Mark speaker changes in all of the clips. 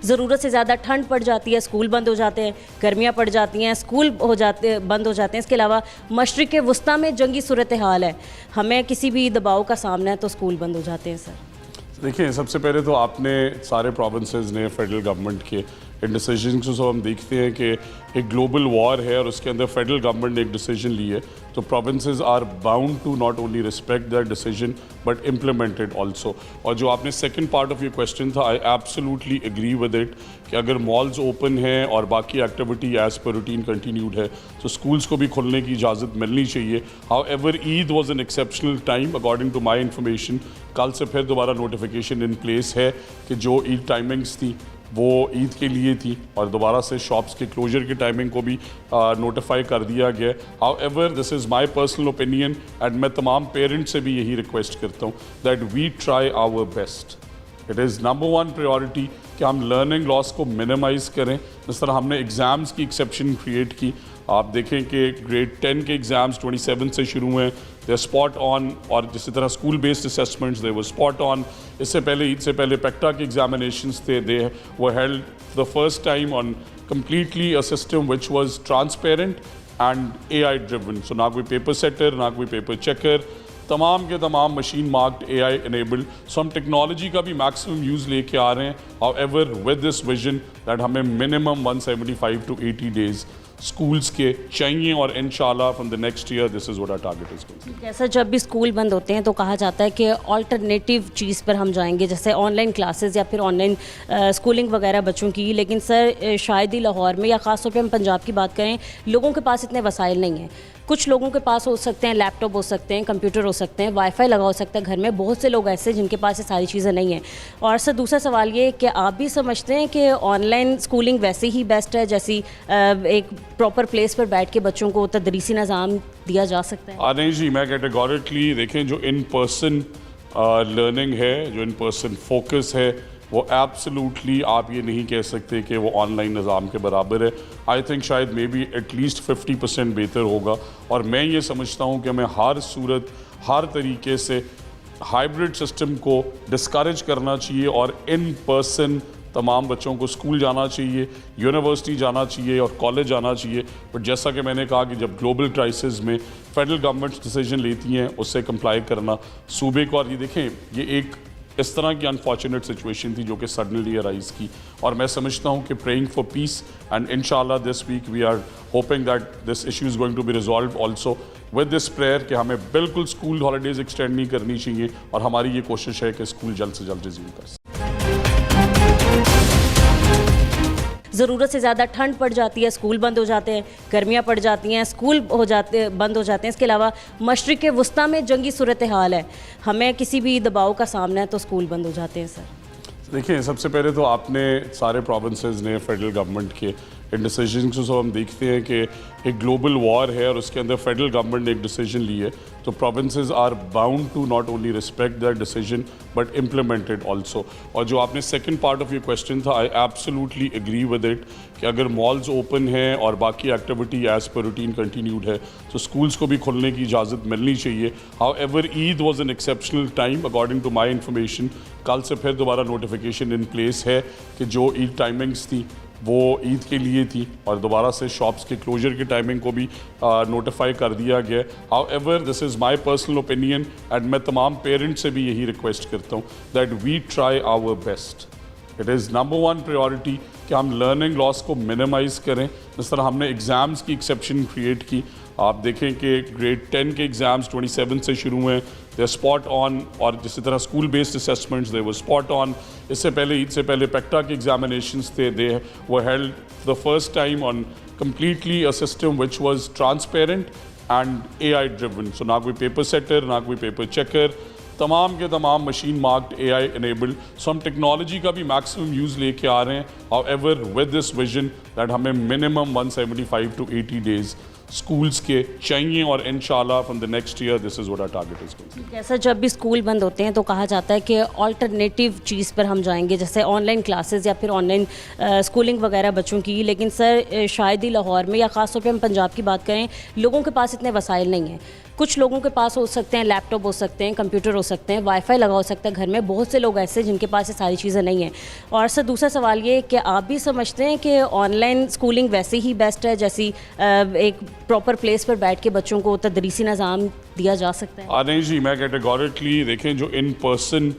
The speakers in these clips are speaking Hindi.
Speaker 1: ज़रूरत से ज़्यादा ठंड पड़ जाती है, स्कूल बंद हो जाते हैं, गर्मियाँ पड़ जाती हैं, स्कूल बंद हो जाते हैं। इसके अलावा मशरिक़ वस्ता में जंगी सूरत हाल है, हमें किसी भी दबाव का सामना है तो स्कूल बंद हो जाते हैं। सर
Speaker 2: देखिए, सबसे पहले तो आपने सारे प्रोविंसेस ने फेडरल गवर्नमेंट के इन डिसीजन को हम देखते हैं कि एक ग्लोबल वॉर है और उसके अंदर फेडरल गवर्नमेंट ने एक डिसीजन ली है, तो provinces are bound to not only respect that decision but implement it also. और जो आपने second part of your question था, I absolutely agree with it कि अगर मॉल्स ओपन हैं और बाकी एक्टिविटी एज पर रूटीन कंटिन्यूड है तो स्कूल्स को भी खुलने की इजाज़त मिलनी चाहिए। However Eid was an exceptional time according to my information. कल से फिर दोबारा नोटिफिकेशन इन प्लेस है कि जो ईद टाइमिंग्स थी वो ईद के लिए थी और दोबारा से शॉप्स के क्लोजर की टाइमिंग को भी नोटिफाई कर दिया गया। However this is my personal opinion and मैं तमाम पेरेंट्स से भी यही रिक्वेस्ट करता हूँ that we try our best. It is number one priority कि हम लर्निंग लॉस को मिनिमाइज़ करें। जिस तरह हमने एग्ज़ाम्स की एक्सेप्शन क्रिएट की, आप देखें कि ग्रेड 10 के एग्ज़ाम्स 27 से शुरू हुए, दे स्पॉट ऑन, और जिस तरह स्कूल बेस्ड असेसमेंट्स दे वो स्पॉट ऑन। इससे पहले ईद से पहले पेक्टा के एग्जामिनेशंस थे, they were held the first time on completely a system which was transparent and AI driven. So ना कोई पेपर सेटर, ना कोई पेपर चेकर, तमाम के तमाम मशीन मार्क्ड AI इनेबल्ड। सो हम टेक्नोलॉजी का भी मैक्सिमम यूज़ लेके आ रहे हैं। However with this vision that हमें मिनिमम 175 to 80 डेज स्कूल्स के चाहिए और इंशाल्लाह from the next year this is what our target is.
Speaker 1: जैसा जब भी स्कूल बंद होते हैं तो कहा जाता है कि ऑल्टरनेटिव चीज़ पर हम जाएंगे, जैसे ऑनलाइन क्लासेस या फिर ऑनलाइन स्कूलिंग वगैरह बच्चों की। लेकिन सर शायद ही लाहौर में या ख़ास तौर पे हम पंजाब की बात करें, लोगों के पास इतने वसाइल नहीं हैं। कुछ लोगों के पास हो सकते हैं लैपटॉप, हो सकते हैं कंप्यूटर, हो सकते हैं वाईफाई लगा हो सकता है घर में। बहुत से लोग ऐसे जिनके पास ये सारी चीज़ें नहीं हैं। और सर दूसरा सवाल ये कि आप भी समझते हैं कि ऑनलाइन स्कूलिंग वैसे ही बेस्ट है जैसी एक प्रॉपर प्लेस पर बैठ के बच्चों को तदरीसी निज़ाम दिया जा सकता है?
Speaker 2: नहीं जी, मैं कैटेगोरिकली देखें, जो इन पर्सन लर्निंग है, जो इन पर्सन फोकस है, वो एब्सोल्युटली आप ये नहीं कह सकते कि वो ऑनलाइन निज़ाम के बराबर है। आई थिंक शायद मे बी एटलीस्ट 50% बेहतर होगा। और मैं ये समझता हूँ कि हमें हर सूरत, हर तरीके से हाइब्रिड सिस्टम को डिस्करेज करना चाहिए और इन पर्सन तमाम बच्चों को स्कूल जाना चाहिए, यूनिवर्सिटी जाना चाहिए और कॉलेज जाना चाहिए। बट जैसा कि मैंने कहा कि जब ग्लोबल क्राइसिस में फेडरल गवर्नमेंट्स डिसीजन लेती हैं उससे कंप्लाई करना सूबे को। और ये देखें, ये एक इस तरह की अनफॉर्चुनेट सिचुएशन थी जो कि सडनली अराइज की, और मैं समझता हूँ कि प्रेइंग फॉर पीस एंड इंशाल्लाह this week we are hoping that this issue is going to be resolve also with this prayer कि हमें बिल्कुल स्कूल हॉलीडेज़ एक्सटेंड नहीं करनी चाहिए और हमारी ये कोशिश है कि स्कूल जल्द से जल्द रिज्यूम कर सकें।
Speaker 1: ज़रूरत से ज़्यादा ठंड पड़ जाती है, स्कूल बंद हो जाते हैं, गर्मियाँ पड़ जाती हैं, स्कूल बंद हो जाते हैं। इसके अलावा मशरिक़ वस्ता में जंगी सूरत हाल है, हमें किसी भी दबाव का सामना है तो स्कूल बंद हो जाते हैं। सर
Speaker 2: देखिए, सबसे पहले तो आपने सारे प्रोविंसेस ने फेडरल गवर्नमेंट के इन डिसीजन को हम देखते हैं कि एक ग्लोबल वॉर है और उसके अंदर फेडरल गवर्नमेंट ने एक डिसीजन ली है, तो provinces are bound to not only respect that decision but implement it also. और जो आपने second part of your question था, I absolutely agree with it कि अगर मॉल्स ओपन हैं और बाकी एक्टिविटी एज पर रूटीन कंटिन्यूड है तो स्कूल्स को भी खुलने की इजाज़त मिलनी चाहिए। However Eid was an exceptional time according to my information. कल से फिर दोबारा नोटिफिकेशन इन प्लेस है कि जो ईद टाइमिंग्स थी वो ईद के लिए थी और दोबारा से शॉप्स के क्लोजर की टाइमिंग को भी नोटिफाई कर दिया गया। However this is my personal opinion and मैं तमाम पेरेंट्स से भी यही रिक्वेस्ट करता हूँ that we try our best. It is number one priority कि हम लर्निंग लॉस को मिनिमाइज़ करें। जिस तरह हमने एग्ज़ाम्स की एक्सेप्शन क्रिएट की, आप देखें कि ग्रेड 10 के एग्ज़ाम्स 27 से शुरू हुए, दे स्पॉट ऑन, और जिस तरह स्कूल बेस्ड असेसमेंट्स दे वो स्पॉट ऑन। इससे पहले ईद से पहले पेक्टा के एग्जामिनेशंस थे, they were held the first time on completely a system which was transparent and AI driven. So ना कोई पेपर सेटर, ना कोई पेपर चेकर, तमाम के तमाम मशीन मार्क्ड AI इनेबल्ड। सो हम टेक्नोलॉजी का भी मैक्सिमम यूज़ लेके आ रहे हैं। However with this vision that हमें मिनिमम 175 to 80 डेज स्कूल्स के चाहिए और इंशाल्लाह from the next year this is what our target is.
Speaker 1: जैसा जब भी स्कूल बंद होते हैं तो कहा जाता है कि ऑल्टरनेटिव चीज़ पर हम जाएंगे, जैसे ऑनलाइन क्लासेस या फिर ऑनलाइन स्कूलिंग वगैरह बच्चों की। लेकिन सर शायद ही लाहौर में या ख़ास तौर पे हम पंजाब की बात करें, लोगों के पास इतने वसाइल नहीं हैं। कुछ लोगों के पास हो सकते हैं लैपटॉप, हो सकते हैं कंप्यूटर, हो सकते हैं वाईफाई लगा हो सकता है घर में, बहुत से लोग ऐसे जिनके पास ये सारी चीज़ें नहीं हैं। और सर दूसरा सवाल ये कि आप भी समझते हैं कि ऑनलाइन स्कूलिंग वैसे ही बेस्ट है जैसी एक प्रॉपर प्लेस पर बैठ के बच्चों को तदरीसी निज़ाम दिया जा सकता है?
Speaker 2: नहीं जी, मैं कैटेगोरिकली देखें, जो इन पर्सन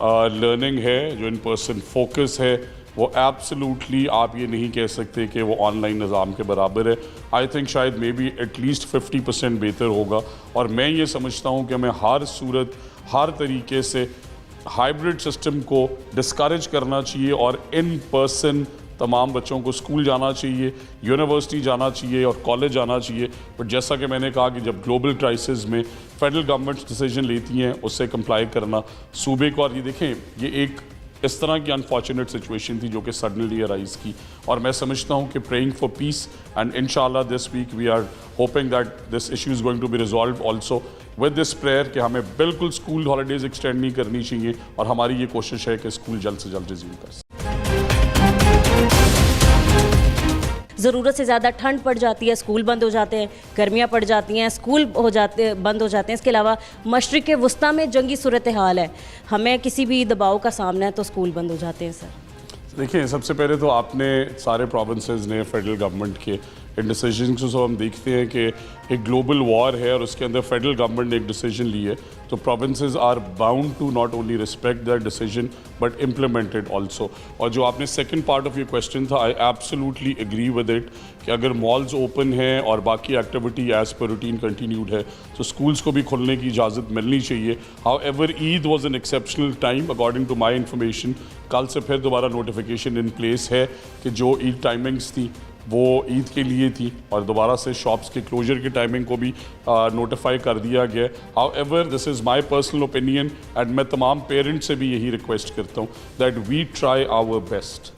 Speaker 2: लर्निंग है, जो इन पर्सन फोकस है, वो एब्सोल्युटली आप ये नहीं कह सकते कि वो ऑनलाइन निज़ाम के बराबर है। आई थिंक शायद मे बी एटलीस्ट 50% बेहतर होगा। और मैं ये समझता हूँ कि हमें हर सूरत, हर तरीके से हाइब्रिड सिस्टम को डिस्करेज करना चाहिए और इन पर्सन तमाम बच्चों को स्कूल जाना चाहिए, यूनिवर्सिटी जाना चाहिए और कॉलेज जाना चाहिए। बट जैसा कि मैंने कहा कि जब ग्लोबल क्राइसिस में फेडरल गवर्नमेंट्स डिसीजन लेती हैं, उससे कंप्लाई करना सूबे को। और ये देखें, ये एक इस तरह की अनफॉर्चुनेट सिचुएशन थी जो कि सडनली अराइज की, और मैं समझता हूँ कि प्रेइंग फॉर पीस एंड इंशाल्लाह this week we are hoping that this issue is going to be resolve also with this prayer कि हमें बिल्कुल स्कूल हॉलीडेज़ एक्सटेंड नहीं करनी चाहिए, और हमारी ये कोशिश है कि स्कूल जल्द से जल्द रिज्यूम कर सकें।
Speaker 1: ज़रूरत से ज़्यादा ठंड पड़ जाती है, स्कूल बंद हो जाते हैं, गर्मियाँ पड़ जाती हैं, स्कूल बंद हो जाते हैं। इसके अलावा मशरिक़ वस्ता में जंगी सूरत हाल है, हमें किसी भी दबाव का सामना है तो स्कूल बंद हो जाते हैं। सर
Speaker 2: देखिए, सबसे पहले तो आपने सारे प्रोविंसेस ने फेडरल गवर्नमेंट के इन डिसीजन को हम देखते हैं कि एक ग्लोबल वॉर है और उसके अंदर फेडरल गवर्नमेंट ने एक डिसीजन ली है, तो provinces are bound to not only respect that decision but implement it also. और जो आपने second part of your question था, I absolutely agree with it कि अगर मॉल्स ओपन हैं और बाकी एक्टिविटी एज पर रूटीन कंटिन्यूड है तो स्कूल्स को भी खुलने की इजाज़त मिलनी चाहिए। However Eid was an exceptional time according to my information. कल से फिर दोबारा नोटिफिकेशन इन प्लेस है कि जो ईद टाइमिंग्स थी वो ईद के लिए थी, और दोबारा से शॉप्स के क्लोजर की टाइमिंग को भी नोटिफाई कर दिया गया। However this is my personal opinion and मैं तमाम पेरेंट्स से भी यही रिक्वेस्ट करता हूँ that we try our best.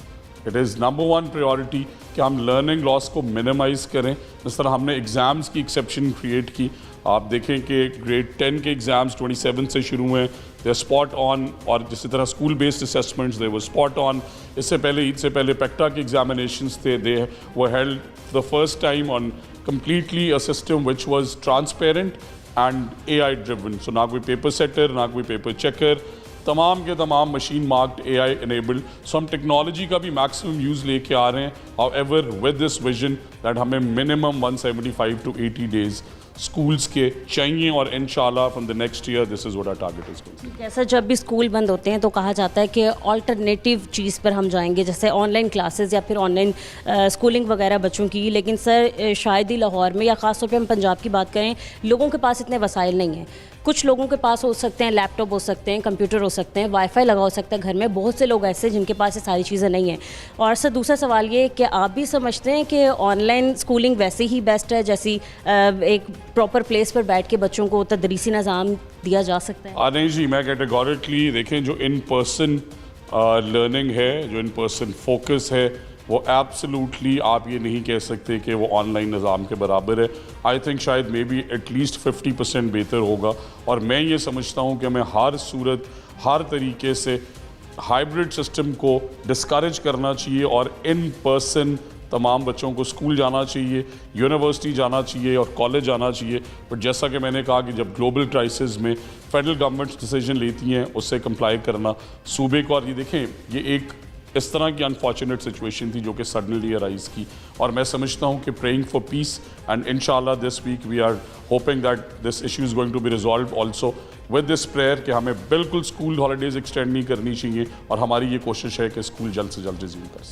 Speaker 2: It is number one priority कि हम लर्निंग लॉस को मिनिमाइज़ करें। जिस तरह हमने एग्ज़ाम्स की एक्सेप्शन क्रिएट की, आप देखें कि ग्रेड 10 के एग्ज़ाम्स 27 से शुरू हुए, दे स्पॉट ऑन, और जिस तरह स्कूल बेस्ड असेसमेंट्स दे वो स्पॉट ऑन। इससे पहले, ईद से पहले पेक्टा के एग्जामिनेशंस थे, they were held the first time on completely a system which was transparent and AI driven. So ना कोई पेपर सेटर, ना कोई पेपर चेकर, तमाम के तमाम मशीन मार्क्ड AI इनेबल्ड। सो हम टेक्नोलॉजी का भी मैक्सिमम यूज़ लेके आ रहे हैं। However with this vision that हमें मिनिमम 175 to 80 डेज स्कूल्स के चाहिए, और इंशाल्लाह from the next year this is what our target is going to be.
Speaker 1: जैसा जब भी स्कूल बंद होते हैं तो कहा जाता है कि ऑल्टरनेटिव चीज़ पर हम जाएंगे, जैसे ऑनलाइन क्लासेस या फिर ऑनलाइन स्कूलिंग वगैरह बच्चों की। लेकिन सर शायद ही लाहौर में या ख़ास तौर पे हम पंजाब की बात करें, लोगों के पास इतने वसाइल नहीं हैं। कुछ लोगों के पास हो सकते हैं लैपटॉप, हो सकते हैं कंप्यूटर, हो सकते हैं वाईफाई लगा हो सकता है घर में, बहुत से लोग ऐसे जिनके पास ये सारी चीज़ें नहीं हैं। और सर दूसरा सवाल ये कि आप भी समझते हैं कि ऑनलाइन स्कूलिंग वैसे ही बेस्ट है जैसी एक प्रॉपर प्लेस पर बैठ के बच्चों को तदरीसी निज़ाम दिया जा सकता है?
Speaker 2: नहीं जी, मैं कैटेगोरिकली देखें, जो इन पर्सन लर्निंग है, जो इन पर्सन फोकस है, वो एब्सोल्युटली आप ये नहीं कह सकते कि वो ऑनलाइन निज़ाम के बराबर है। आई थिंक शायद मे बी एटलीस्ट 50% बेहतर होगा। और मैं ये समझता हूँ कि हमें हर सूरत, हर तरीके से हाइब्रिड सिस्टम को डिस्करेज करना चाहिए और इन पर्सन तमाम बच्चों को स्कूल जाना चाहिए, यूनिवर्सिटी जाना चाहिए और कॉलेज जाना चाहिए। बट जैसा कि मैंने कहा कि जब ग्लोबल क्राइसिस में फेडरल गवर्नमेंट्स डिसीजन लेती हैं, उससे कंप्लाई करना सूबे को। और ये देखें, ये एक इस तरह की अनफॉर्चुनेट सिचुएशन थी जो कि सडनली अराइज की, और मैं समझता हूँ कि प्रेइंग फॉर पीस एंड इंशाल्लाह this week we are hoping that this issue is going to be resolve also with this prayer कि हमें बिल्कुल स्कूल हॉलीडेज़ एक्सटेंड नहीं करनी चाहिए, और हमारी ये कोशिश है कि स्कूल जल्द से जल्द रिज्यूम कर सकें।